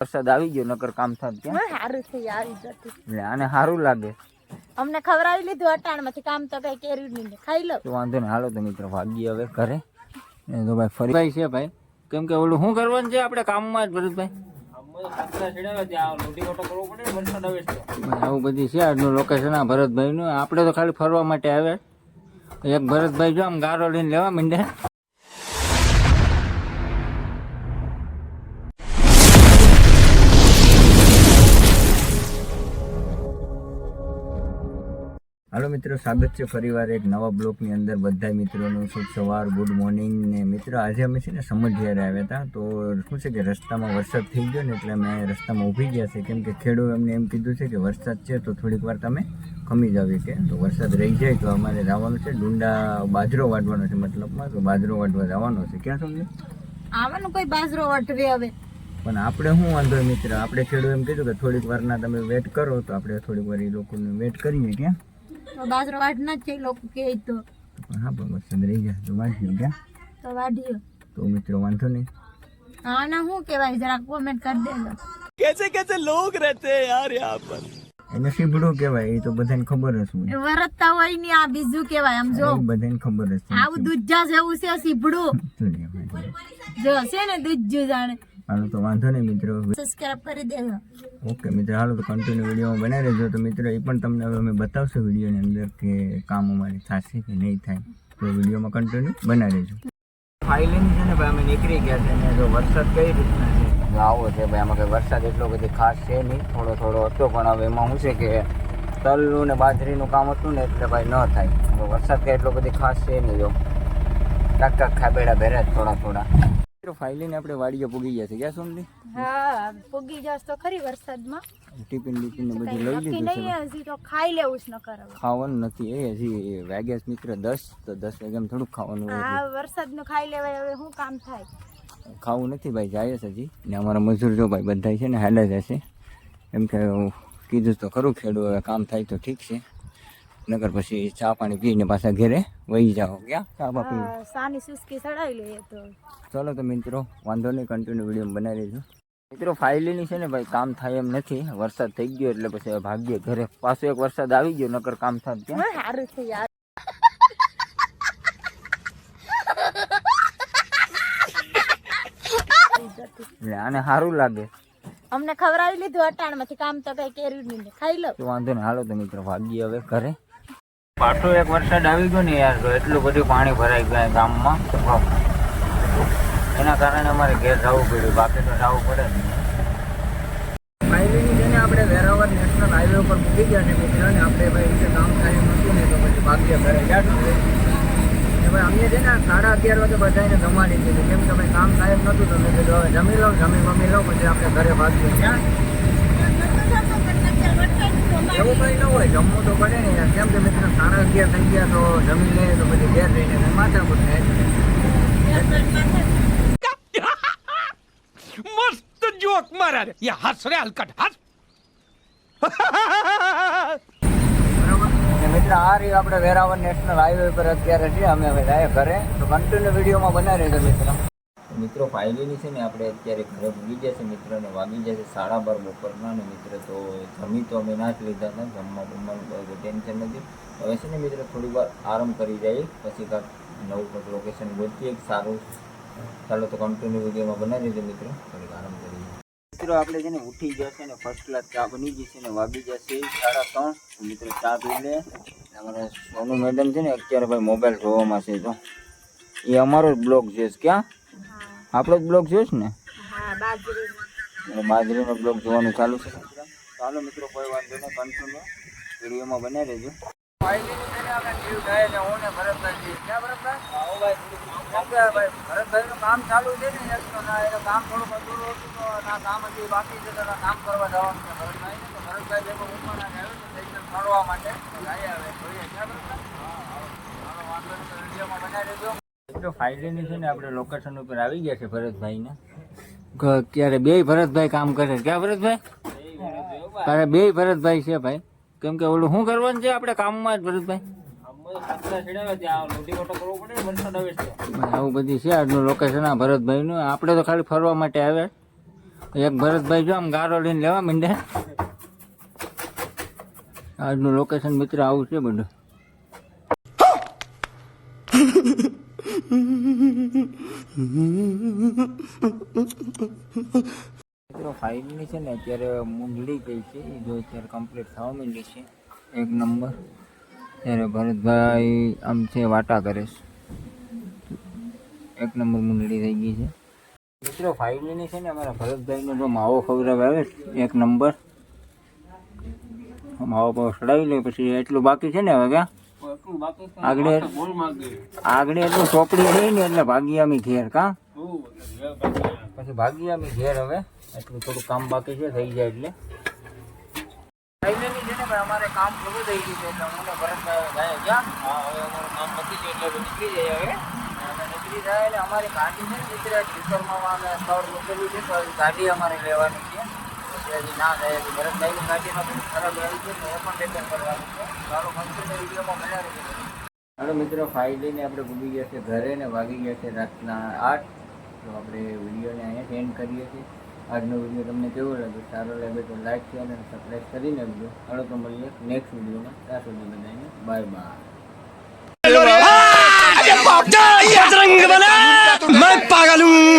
વરસાદ આવી ગયો નકર કામ થાત ક્યાં સારું થઈ આવી જતું એટલે આને સારું લાગે અમને ખવડાવી લીધું અટાણમાંથી કામ તો કઈ કર્યું નહીં ખાઈ લો તો વાંધો નહીં હાલો તો મિત્રો ભાગીએ હવે ઘરે એ તો ભાઈ ફરી ભાઈ છે ભાઈ કેમ કે ઓલું શું કરવાનું છે આપણે કામમાં જ ભરતભાઈ આવું બધી છે આજનું લોકેશન આ ભરતભાઈ નું આપણે તો ખાલી ફરવા માટે આવે એક ભરતભાઈ જો આમ ગારો લઈને લેવા માંડ્યા હાલો મિત્રો સ્વાગત છે ફરીવાર એક નવા બ્લોકની અંદર બધા મિત્રોનું શુભ સવાર ગુડ મોર્નિંગ ને મિત્રો આજે અમે છે ને સમઢિયારે આવ્યા હતા તો શું છે કે રસ્તામાં વરસાદ થઈ ગયો ને એટલે અમે રસ્તામાં ઊભી ગયા છે કેમ કે ખેડૂત એમને એમ કીધું છે કે વરસાદ છે તો થોડીક વાર તમે ખમી જાવ કે તો વરસાદ રહી જાય તો અમારે જવાનું છે ડુંડા બાજરો વાટવાનો છે મતલબમાં તો બાજરો વાટવા જવાનો છે ક્યાં સમજે આવવાનું કોઈ બાજરો વાટવે હવે પણ આપણે શું વાંધો મિત્ર આપણે ખેડૂત એમ કીધું કે થોડીક વારના તમે વેટ કરો તો આપણે થોડીક વાર એ લોકોને વેટ કરીએ ક્યાં બાજરો વાટ ના છે લોકો કે તો હા પણ વરસાદ રહી જાય તો વાંચ્યું ક્યાં તો વાઢ્યો તો મિત્રો વાંધો નહીં આના શું કહેવાય જરા કોમેન્ટ કરી દેજો कैसे कैसे लोग रहते हैं यार यहाँ पर એને સીબડું કહેવાય એ તો બધાને ખબર જ હોય વરતતા હોય ને આ બીજું કહેવાય આમ જો બધાને ખબર જ છે આવું દૂધજા જેવું છે સીબડું જો છે ને દૂધજું જાણે હાલો તો વાંધો નહીં મિત્રો સબસ્ક્રાઇબ કરી દેજો ઓકે મિત્રો હાલો તો કન્ટિન્યુ વિડીયોમાં બનાવી રહેજો તો મિત્રો એ પણ તમને હવે અમે બતાવશું વિડીયોની અંદર કે કામ અમારે થશે કે નહીં થાય તો વિડીયોમાં કન્ટિન્યુ બનાવી રહેજો ફાઇલિંગ છે ને ભાઈ અમે નીકળી ગયા છે ને જો વરસાદ કઈ રીતના છે આવો છે ભાઈ આમાં કંઈ વરસાદ એટલો બધી ખાસ છે નહીં થોડો થોડો હતો પણ હવે એમાં શું છે કે તલનું ને બાજરીનું કામ હતું ને એટલે ભાઈ ન થાય હવે વરસાદ કંઈ એટલો બધી ખાસ છે નહીં જો કાક ખાબેડા ભેરા થોડા થોડા ફાઇલીને આપણે વાડીએ પૂગી ગયા છે ક્યાં સમજી હા પૂગી જશ તો ખરી વરસાદમાં ટિફિન બીફિન ને બધું લઈ લીધું છે હજી તો ખાઈ લેવું જ ન કરે ખાવાનું નથી એ હજી વાગ્યા મિત્ર 10 તો 10 વાગ્યામાં થોડુંક ખાવાનું હોય આ વરસાદનું ખાઈ લેવાય હવે શું કામ થાય ખાવું નથી ભાઈ જાય છે હજી ને અમારા મજૂર જો ભાઈ બધા છે ને હાલે જશે એમ કે કીધું તો ખરું ખેડૂત હવે કામ થાય તો ઠીક છે નગર પછી ચા પાણી પીને પાછા ઘરે વહી જાઓ ક્યાં ચા પા પી સાની સુસ્કી ચડાવી લઈએ તો ચલો તો મિત્રો વાંધો નહીં કન્ટિન્યુ વિડીયો બનાવી દેજો મિત્રો ફાઇલીની છે ને ભાઈ કામ થાય એમ નથી વરસાદ થઈ ગયો એટલે પછી ભાગ્ય ઘરે પાછો એક વરસાદ આવી ગયો નકર કામ થાત ક્યાં સારું છે યાર એટલે આને સારું લાગે અમને ખવડાવી લીધું અટાણમાંથી કામ તો કઈ કર્યું નહીં ખાઈ લો તો વાંધો નહીં હાલો તો મિત્રો ભાગીએ હવે ઘરે પાછો એક વરસાદ આવી ગયો ને યાર તો એટલું બધું પાણી ભરાઈ ગયા ગામમાં એના કારણે અમારે ઘેર જવું પડ્યું બાકી તો જવું પડે ને ફાઇલીની છે ને આપણે વેરાવર નેશનલ હાઈવે ઉપર મૂકી ગયા છે મિત્રો ને આપણે ભાઈ જે કામ થાય એમ હતું ને તો પછી ભાગ્ય ઘરે ગયા ભાઈ અમને છે ને 11:30 વાગે બધાને જમાડી દીધું કેમ કે ભાઈ કામ થાય એમ નહોતું તો મેં કીધું હવે જમી લઉં પછી આપણે ઘરે ભાગીએ ક્યાં એવું કંઈ ન હોય જમવું તો પડે ને યાર કેમ કે મિત્રો 11:30 થઈ ગયા તો જમી લે તો પછી ઘેર રહીને માથા પર मस्त जोक मारा रे ये हंस रे हलकट हंस મિત્ર આ રહી આપણે વેરાવર નેશનલ હાઈવે પર અત્યારે છીએ અમે હવે જાય ઘરે તો કન્ટિન્યુ વિડીયોમાં બનાવી રહેજો મિત્રો ફાઇલીની છે ને આપણે અત્યારે ઘરે ભૂગી ગયા છે મિત્રોને વાગી જશે 12:30 બપોરના ને મિત્ર તો જમી તો અમે ના જ લીધા હતા જમવા બમવાનું કોઈ ટેન્શન નથી હવે છે ને મિત્રો થોડી વાર આરામ કરી જાય પછી કાંક નવું કંઈક લોકેશન ગોતીએ સારું ચાલો તો કન્ટિન્યુ વિડીયોમાં બનાવી દેજો મિત્રો થોડીક આરામ કરી મિત્રો આપણે છે ને ઉઠી ગયા છે ને ફર્સ્ટ ક્લાસ ચા બની ગઈ છે ને વાગી જશે 3:30 મિત્રો ચા પી લે અમારે સોનુ મેડમ છે ને અત્યારે ભાઈ મોબાઈલ જોવામાં છે તો એ અમારો જ બ્લોગ જોઈશ ક્યાં આપણો જ બ્લોગ જોઈશ ને બાજરીનો બ્લોગ જોવાનું ચાલુ છે ચાલો મિત્રો કોઈ વાંધો નહીં કન્ટિન્યુ વિડીયોમાં બનાવી દેજો ભરતભાઈનું કામ ચાલુ છે ને કામ થોડુંક અધૂરું હતું તો ના કામ હજી બાકી છે તો કામ કરવા જવાનું છે ભરતભાઈને તો ભરતભાઈ જેવો ઉપાડા આવ્યો છે સાયકલ ફરવા માટે ગાડી આવે જોઈએ ક્યાં ભરતભાઈ વાંધો નહીં વિડીયોમાં બનાવી દેજો મિત્રો ફાઇલીની છે ને આપણે લોકેશન ઉપર આવી ગયા છે ભરતભાઈને ક્યારે બે ભરતભાઈ કામ કરે ક્યાં ભરતભાઈ તારે બે ભરતભાઈ છે ભાઈ કેમ કે ઓલું શું કરવાનું છે આપણે કામમાં જ ભરતભાઈ આવું બધી છે આજનું લોકેશન આ ભરતભાઈનું આપણે તો ખાલી ફરવા માટે આવે એક ભરતભાઈ જો આમ ગારો લઈને લેવા માંડ્યા. આજનું લોકેશન મિત્ર આવું છે બધું. મિત્રો ફાઇલની છે ને અત્યારે મૂંઝડી ગઈ છે એ જો અત્યારે કમ્પ્લીટ થવા માંડી છે એક નંબર. ત્યારે ભરતભાઈ આમ છે વાટા કરે છે. એક નંબર મૂંઝડી થઈ ગઈ છે મિત્રો. ફાઇલની છે ને અમારા ભરતભાઈનો જો માવો ખવડાવે આવે એક નંબર. માવો પાવ ચડાવી લે પછી એટલું બાકી છે ને હવે ક્યાં આગળ એટલું ચોપડી રહી ને એટલે ભાગી અમે ઘેર કાં પછી ભાગી અમે ઘેર. હવે એટલું થોડું કામ બાકી છે થઈ જાય એટલે ફાઇનલી છે ને ભાઈ અમારે કામ પૂરું થઈ ગયું છે એટલે અમને ભરતભાઈ જાય ગયા. હા હવે અમારું કામ પતી ગયું એટલે નીકળી જાય. હવે અમે નીકળી જાય એટલે અમારી ગાડી છે ને મિત્ર ટીચરમાં અમે સ્થળ મૂકેલું છે તો ગાડી અમારે લેવાની છે. હજી ના જાય તો ભરતભાઈની ગાડીમાં થોડી ખરાબ આવી છે તો એ પણ રિપેર કરવાનું છે. ચાલો કન્ટિન્યુ વિડીયોમાં બનાવી છે. ચાલો મિત્રો ફાઇનલી આપણે ભૂલી ગયા છે ઘરે ને વાગી ગયા છે રાતના 8. તો આપણે વિડીયોને અહીંયા એન્ડ કરીએ છીએ. આજનો વિડીયો તમને કેવો લાગ્યો? સારો લાગે તો લાઈક શેર અને સબસ્ક્રાઈબ કરી નાખજો. ચાલો તો મળીએ નેક્સ્ટ વિડીયોમાં. ત્યાં સુધી બધાને બાય બાય. बजरंग बना मैं पागल हूँ